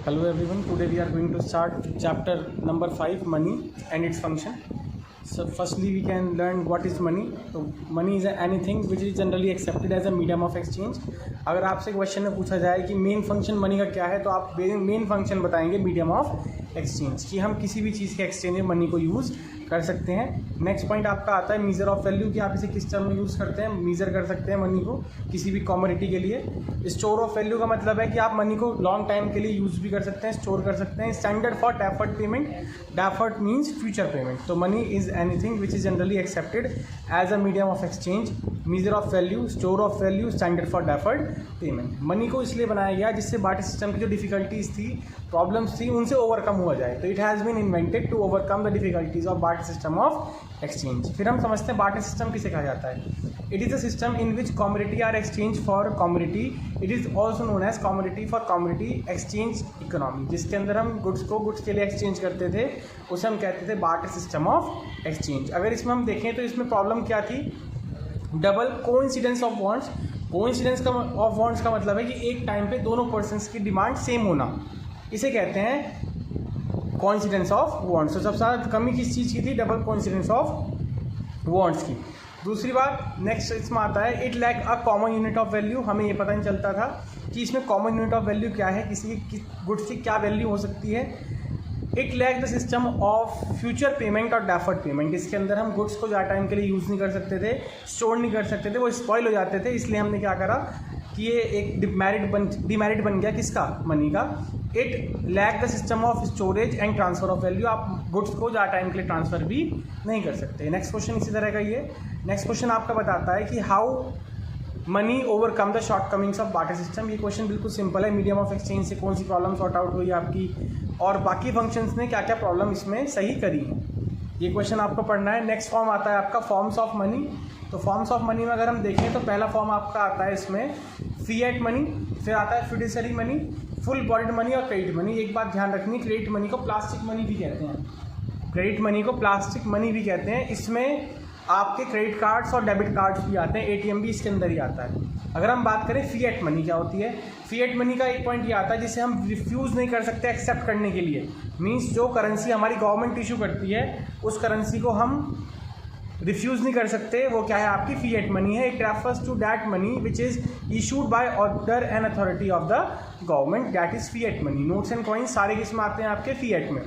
Hello everyone, today we are going to start chapter number 5, money and its function. So firstly we can learn what is money. So money is anything which is generally accepted as a medium of exchange. अगर आपसे question में पूछा जाए कि main function money का क्या है तो आप मेन फंक्शन बताएंगे मीडियम ऑफ एक्सचेंज, कि हम किसी भी चीज़ के एक्सचेंज में मनी को यूज़ कर सकते हैं। नेक्स्ट पॉइंट आपका आता है मीज़र ऑफ वैल्यू, कि आप इसे किस टर्म में यूज़ करते हैं, मीज़र कर सकते हैं मनी को किसी भी कमोडिटी के लिए। स्टोर ऑफ वैल्यू का मतलब है कि आप मनी को लॉन्ग टाइम के लिए यूज़ भी कर सकते हैं, स्टोर कर सकते हैं। Standard for deferred payment, deferred means future payment. तो money is anything which is generally accepted as a medium of exchange. Measure of value, store of value, standard for deferred payment. Money को इसलिए बनाया गया जिससे barter system की जो difficulties थी, problems थी, उनसे ओवरकम हुआ जाए। तो it has been invented to overcome the difficulties of barter system of exchange. फिर हम समझते हैं बार्टर सिस्टम किसे कहा जाता है। It is a system in which commodity are exchange for commodity. It is also known as commodity for commodity exchange economy. जिसके अंदर हम गुड्स को गुड्स के लिए एक्सचेंज करते थे उसे हम कहते थे बार्टर सिस्टम ऑफ एक्सचेंज। अगर इसमें हम देखें तो इसमें प्रॉब्लम क्या थी, double coincidence of bonds. Coincidence of bonds का मतलब है कि एक टाइम पे दोनों पर्सन्स की डिमांड सेम होना, इसे कहते हैं कोइंसिडेंस ऑफ बॉन्ड्स। तो सबसे ज़्यादा कमी किस चीज़ की थी, डबल कोइंसिडेंस ऑफ बॉन्ड्स की। दूसरी बात नेक्स्ट इसमें आता है, it lack a common unit of value. हमें ये पता नहीं चलता था कि इसमें कॉमन यूनिट ऑफ वैल्यू क्या है, किसी गुड्स की क्या वैल्यू हो सकती है। It lack the system of future payment और डेफर्ड पेमेंट। इसके अंदर हम गुड्स को ज़्यादा टाइम के लिए यूज़ नहीं कर सकते थे, स्टोर नहीं कर सकते थे, वो स्पॉइल हो जाते थे। इसलिए हमने क्या करा कि ये एक डिमेरिट बन गया किसका, मनी का। It lack the system of storage and transfer of value. आप गुड्स को ज़्यादा टाइम के लिए ट्रांसफ़र भी नहीं कर सकते। नेक्स्ट क्वेश्चन इसी तरह का ये नेक्स्ट क्वेश्चन आपका बताता है कि how money overcome the shortcomings of barter system. ये क्वेश्चन बिल्कुल सिंपल है, मीडियम ऑफ एक्सचेंज से कौन सी प्रॉब्लम सॉर्ट आउट हुई आपकी और बाकी फंक्शंस ने क्या क्या प्रॉब्लम इसमें सही करी है, ये क्वेश्चन आपको पढ़ना है। नेक्स्ट फॉर्म आता है आपका फॉर्म्स ऑफ मनी। तो फॉर्म्स ऑफ मनी में अगर हम देखें तो पहला फॉर्म आपका आता है इसमें फिएट मनी, फिर आता है fiduciary money, full bodied money और क्रेडिट मनी। एक बात ध्यान रखनी, क्रेडिट मनी को प्लास्टिक मनी भी कहते हैं, क्रेडिट मनी को प्लास्टिक मनी भी कहते हैं। इसमें आपके क्रेडिट कार्ड्स और डेबिट कार्ड्स भी आते हैं, एटीएम भी इसके अंदर ही आता है। अगर हम बात करें फिएट मनी क्या होती है, फिएट मनी का एक पॉइंट ये आता है जिसे हम रिफ्यूज़ नहीं कर सकते एक्सेप्ट करने के लिए। मींस जो करेंसी हमारी गवर्नमेंट इशू करती है उस करेंसी को हम रिफ्यूज़ नहीं कर सकते, वो क्या है आपकी फिएट मनी है। It refers to that money which is issued by order and authority of the government, that is fiat money. Notes and coins सारे किसमें आते हैं आपके फिएट में।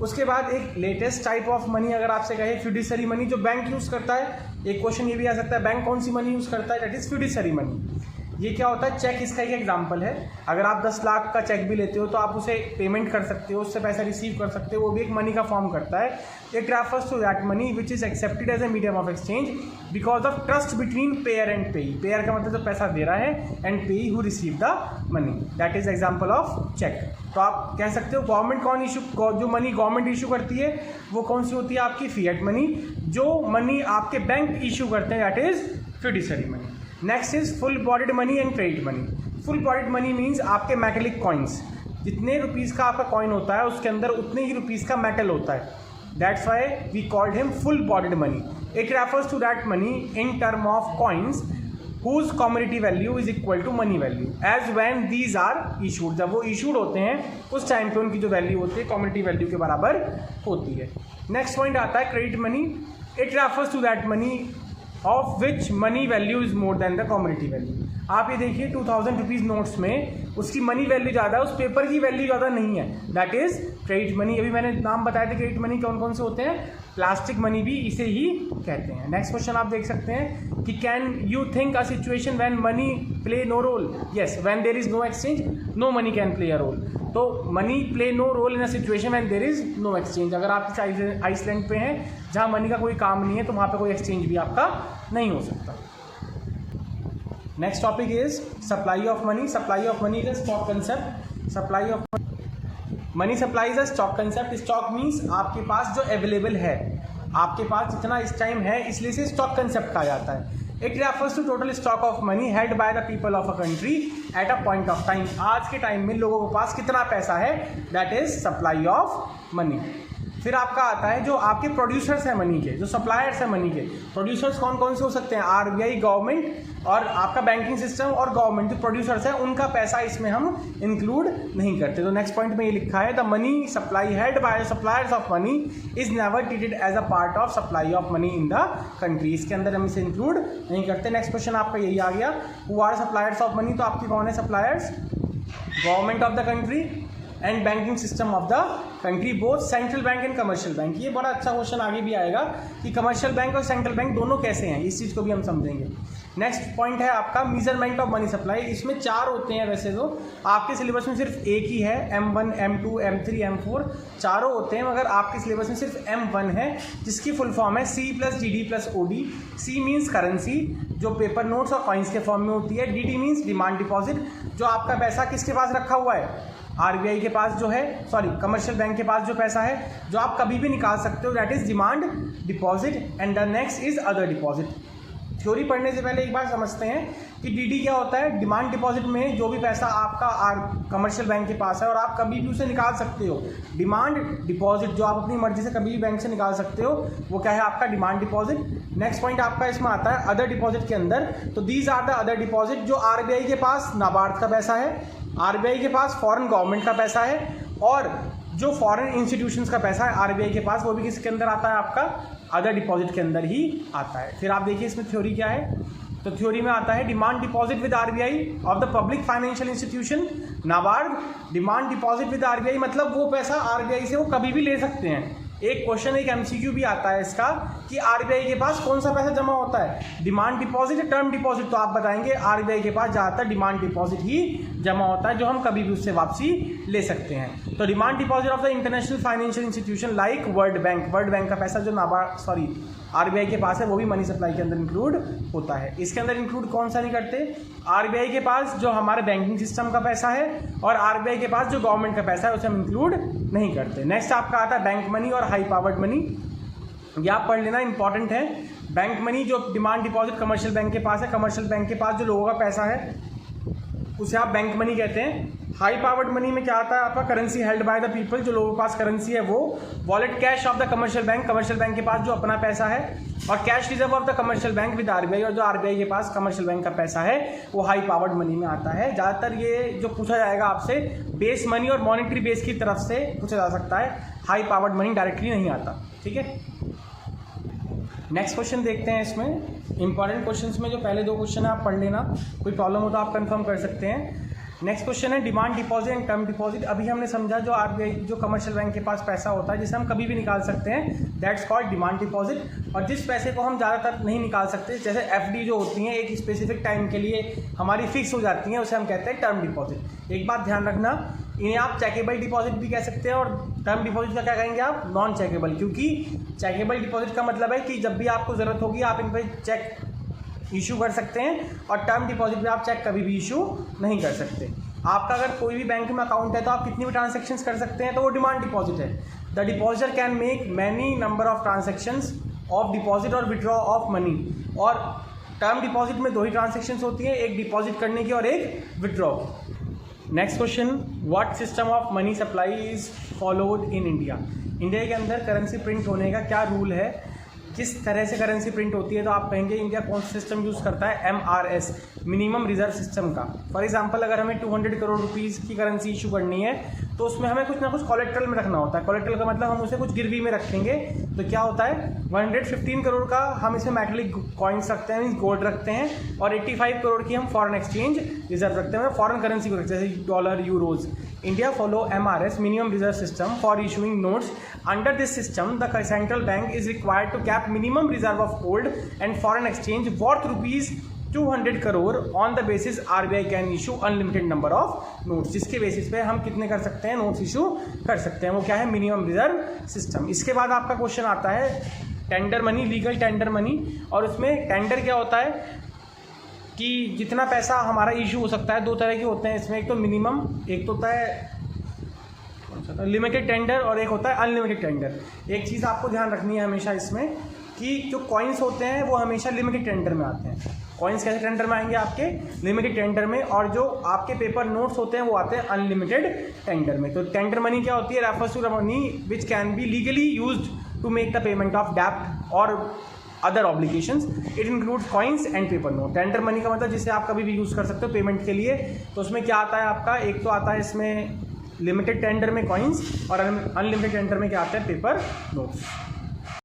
उसके बाद एक लेटेस्ट टाइप ऑफ मनी अगर आपसे कहे फिड्यूशियरी मनी, जो बैंक यूज़ करता है। एक क्वेश्चन ये भी आ सकता है, बैंक कौन सी मनी यूज़ करता है, दैट इज़ फिड्यूशियरी मनी। ये क्या होता है, चेक इसका एक एग्जांपल है। अगर आप 10 लाख का चेक भी लेते हो तो आप उसे पेमेंट कर सकते हो, उससे पैसा रिसीव कर सकते हो, वो भी एक मनी का फॉर्म करता है। It refers to that money which is accepted as a medium of exchange because of trust between payer and payee. Payer का मतलब जो पैसा दे रहा है and payee who receive the money, that is example of cheque. तो आप कह सकते हो गवर्नमेंट कौन इशू, जो मनी गवर्नमेंट इशू करती है वो कौन सी होती है आपकी फिएट मनी। जो मनी आपके बैंक इशू करते हैं that is fiduciary money. Next is full bodied money and credit money. Full bodied money means आपके मेटेलिक कॉइन्स, जितने रुपीज़ का आपका कॉइन होता है उसके अंदर उतने ही रुपीज़ का मेटल होता है, that's why we called him full bodied money. It refers to that money in term of coins whose commodity value is equal to money value as when these are issued। जब वो issued होते हैं उस time पे उनकी जो value होती है commodity value के बराबर होती है। नेक्स्ट पॉइंट आता है credit money. It refers to that money of which money value is more than the commodity value. आप ये देखिए 2000 रुपीज़ नोट्स में उसकी मनी वैल्यू ज़्यादा है, उस पेपर की वैल्यू ज़्यादा नहीं है, दैट इज़ क्रेडिट मनी। अभी मैंने नाम बताया था क्रेडिट मनी कौन कौन से होते हैं, प्लास्टिक मनी भी इसे ही कहते हैं। नेक्स्ट क्वेश्चन आप देख सकते हैं कि can you think a situation when money play no role. Yes, when there is no exchange no money can play a role. तो money play no role in a situation when there is no exchange. अगर आप Iceland पे हैं जहाँ money का कोई काम नहीं है तो वहाँ पे कोई एक्सचेंज भी आपका नहीं हो सकता। Next topic is supply of money. Supply of money is a stock concept. Supply of money supply is a stock concept. Stock means आपके पास जो अवेलेबल है, आपके पास जितना इस टाइम है, इसलिए से स्टॉक कंसेप्ट कहा जाता है। It refers to total stock of money held by the people of a country at a point of time. आज के टाइम में लोगों के पास कितना पैसा है, that is supply of money. फिर आपका आता है जो आपके प्रोड्यूसर्स हैं मनी के, जो सप्लायर्स हैं मनी के। प्रोड्यूसर्स कौन कौन से हो सकते हैं? आरबीआई, गवर्नमेंट और आपका बैंकिंग सिस्टम और गवर्नमेंट। जो प्रोड्यूसर्स हैं उनका पैसा इसमें हम इंक्लूड नहीं करते। तो नेक्स्ट पॉइंट में ये लिखा है, the money supply held by suppliers of money is never treated as a part of supply of money in the country. इसके अंदर हम इसे इंक्लूड नहीं करते। नेक्स्ट क्वेश्चन आपका यही आ गया, who are suppliers of money. तो आपके कौन है suppliers? Government of the country and banking system of the country, both central bank and commercial bank. ये बड़ा अच्छा क्वेश्चन आगे भी आएगा कि कमर्शियल बैंक और सेंट्रल बैंक दोनों कैसे हैं, इस चीज़ को भी हम समझेंगे। नेक्स्ट पॉइंट है आपका मेजरमेंट ऑफ मनी सप्लाई। इसमें 4 होते हैं वैसे तो, आपके सिलेबस में सिर्फ एक ही है, M1, M2, M3, M4 चारों होते हैं, मगर आपके सिलेबस में सिर्फ M1 है, जिसकी फुल फॉर्म है C+DD+OD। C मीन्स करेंसी, जो पेपर नोट्स और कॉइन्स के फॉर्म में होती है। DD मीन्स डिमांड डिपॉजिट, जो आपका पैसा किसके पास रखा हुआ है? आरबीआई के पास जो है, सॉरी कमर्शियल बैंक के पास जो पैसा है जो आप कभी भी निकाल सकते हो, that is demand deposit. And the next is other deposit. Theory पढ़ने से पहले एक बार समझते हैं कि डीडी क्या होता है। डिमांड डिपॉजिट में जो भी पैसा आपका कमर्शियल बैंक के पास है और आप कभी भी उसे निकाल सकते हो। डिमांड डिपॉजिट जो आप अपनी मर्जी से कभी भी बैंक से निकाल सकते हो, वो क्या है? आपका डिमांड डिपॉजिट। नेक्स्ट पॉइंट आपका इसमें आता है अदर डिपॉजिट के अंदर। तो these are the other deposit, जो आरबीआई के पास नाबार्ड का पैसा है, आरबीआई के पास फॉरेन गवर्नमेंट का पैसा है, और जो फॉरेन इंस्टीट्यूशंस का पैसा है आरबीआई के पास, वो भी किसके अंदर आता है? आपका अदर डिपॉजिट के अंदर ही आता है। फिर आप देखिए इसमें थ्योरी क्या है। तो थ्योरी में आता है demand deposit with RBI of the public financial institution NABARD. Demand deposit with RBI मतलब वो पैसा आरबीआई से वो कभी भी ले सकते हैं। एक क्वेश्चन, एक एमसीक्यू भी आता है इसका कि आरबीआई के पास कौन सा पैसा जमा होता है, डिमांड डिपॉजिट या टर्म डिपॉजिट? तो आप बताएंगे आरबीआई के पास ज़्यादातर डिमांड डिपॉजिट ही जमा होता है, जो हम कभी भी उससे वापसी ले सकते हैं। तो demand deposit of the international financial institution like world bank का पैसा जो आरबीआई के पास है, वो भी मनी सप्लाई के अंदर इंक्लूड होता है। इसके अंदर इंक्लूड कौन सा नहीं करते? आरबीआई के पास जो हमारे बैंकिंग सिस्टम का पैसा है और आरबीआई के पास जो गवर्नमेंट का पैसा है, उसे हम इंक्लूड नहीं करते। नेक्स्ट आपका आता है बैंक मनी और हाई पावर्ड मनी। ये आप पढ़ लेना, इंपॉर्टेंट है। बैंक मनी जो डिमांड डिपॉजिट कमर्शियल बैंक के पास है, कमर्शियल बैंक के पास जो लोगों का पैसा है, उसे आप बैंक मनी कहते हैं। हाई पावर्ड मनी में क्या आता है? आपका currency held by the people, जो लोगों के पास करेंसी है वो। Wallet cash of the commercial bank के पास जो अपना पैसा है। और cash reserve of the commercial bank with RBI, और जो आरबीआई के पास कमर्शियल बैंक का पैसा है वो हाई पावर्ड मनी में आता है। ज़्यादातर ये जो पूछा जाएगा आपसे बेस मनी और मॉनेटरी बेस की तरफ से पूछा जा सकता है, हाई पावर्ड मनी डायरेक्टली नहीं आता। ठीक है, नेक्स्ट क्वेश्चन देखते हैं। इसमें इंपॉर्टेंट क्वेश्चंस में जो पहले 2 क्वेश्चन है आप पढ़ लेना, कोई प्रॉब्लम हो तो आप कंफर्म कर सकते हैं। नेक्स्ट क्वेश्चन है demand deposit and term deposit. अभी हमने समझा जो आरबीआई जो कमर्शियल बैंक के पास पैसा होता है जिसे हम कभी भी निकाल सकते हैं, दैट्स कॉल्ड डिमांड डिपॉजिट। और जिस पैसे को हम ज़्यादातर नहीं निकाल सकते, जैसे एफडी जो होती हैं एक स्पेसिफिक टाइम के लिए हमारी फिक्स हो जाती हैं, उसे हम कहते हैं टर्म डिपॉजिट। एक बात ध्यान रखना, इन्हें आप चेकेबल डिपॉजिट भी कह सकते हैं, और टर्म डिपॉजिट का क्या कहेंगे आप? Non checkable. क्योंकि चेकेबल डिपॉजिट का मतलब है कि जब भी आपको ज़रूरत होगी आप इन पर चेक इशू कर सकते हैं, और टर्म डिपॉजिट में आप चेक कभी भी इशू नहीं कर सकते। आपका अगर कोई भी बैंक में अकाउंट है तो आप कितनी भी ट्रांजैक्शंस कर सकते हैं, तो वो डिमांड डिपॉजिट है। The depositor can make many number of transactions of deposit और विड्रॉ ऑफ मनी। और टर्म डिपॉजिट में 2 ही ट्रांजैक्शंस होती हैं, एक डिपॉजिट करने की और एक withdraw. Next question, what system of money supply is followed in India. India के अंदर करेंसी प्रिंट होने का क्या रूल है, किस तरह से करेंसी प्रिंट होती है? तो आप कहेंगे इंडिया कौन सा सिस्टम यूज़ करता है? MRS, मिनिमम रिजर्व सिस्टम का। फॉर एग्जांपल अगर हमें 200 करोड़ रुपीज़ की करेंसी इशू करनी है तो उसमें हमें कुछ ना कुछ कोलेट्रल में रखना होता है। कोलेट्रल का मतलब हम उसे कुछ गिरवी में रखेंगे। तो क्या होता है, 115 करोड़ का हम इसमें मेटलिक कॉइन्स रखते हैं, मीन्स गोल्ड रखते हैं, और 85 करोड़ की हम फॉरेन एक्सचेंज रिजर्व रखते हैं, मतलब फॉरेन करेंसी को रखते हैं, जैसे dollar, euros. India follow MRS, minimum reserve system, for issuing notes. Under this system, the central bank is required to cap minimum reserve of gold and foreign exchange worth rupees 200 crore on the basis RBI can issue unlimited number of notes, जिसके basis पे हम कितने कर सकते हैं notes issue कर सकते हैं। वो क्या है? Minimum reserve system. इसके बाद आपका क्वेश्चन आता है tender money, legal tender money. और उसमें टेंडर क्या होता है कि जितना पैसा हमारा इशू हो सकता है, 2 तरह के होते हैं इसमें, एक तो मिनिमम, एक तो होता है लिमिटेड टेंडर और एक होता है अनलिमिटेड टेंडर। एक चीज़ आपको ध्यान रखनी है हमेशा इसमें कि जो कॉइन्स होते हैं वो हमेशा लिमिटेड टेंडर में आते हैं। कॉइन्स कैसे टेंडर में आएंगे? आपके लिमिटेड टेंडर में, और जो आपके पेपर नोट्स होते हैं वो आते हैं अनलिमिटेड टेंडर में। तो टेंडर मनी क्या होती है? Refers to money which can be legally used to make the payment of डेब्ट और other obligations. It includes coins and paper note. Tender money का मतलब जिसे आप कभी भी यूज़ कर सकते हो पेमेंट के लिए। तो उसमें क्या आता है आपका? एक तो आता है इसमें लिमिटेड टेंडर में कॉइन्स, और अनलिमिटेड टेंडर में क्या आता है? Paper notes.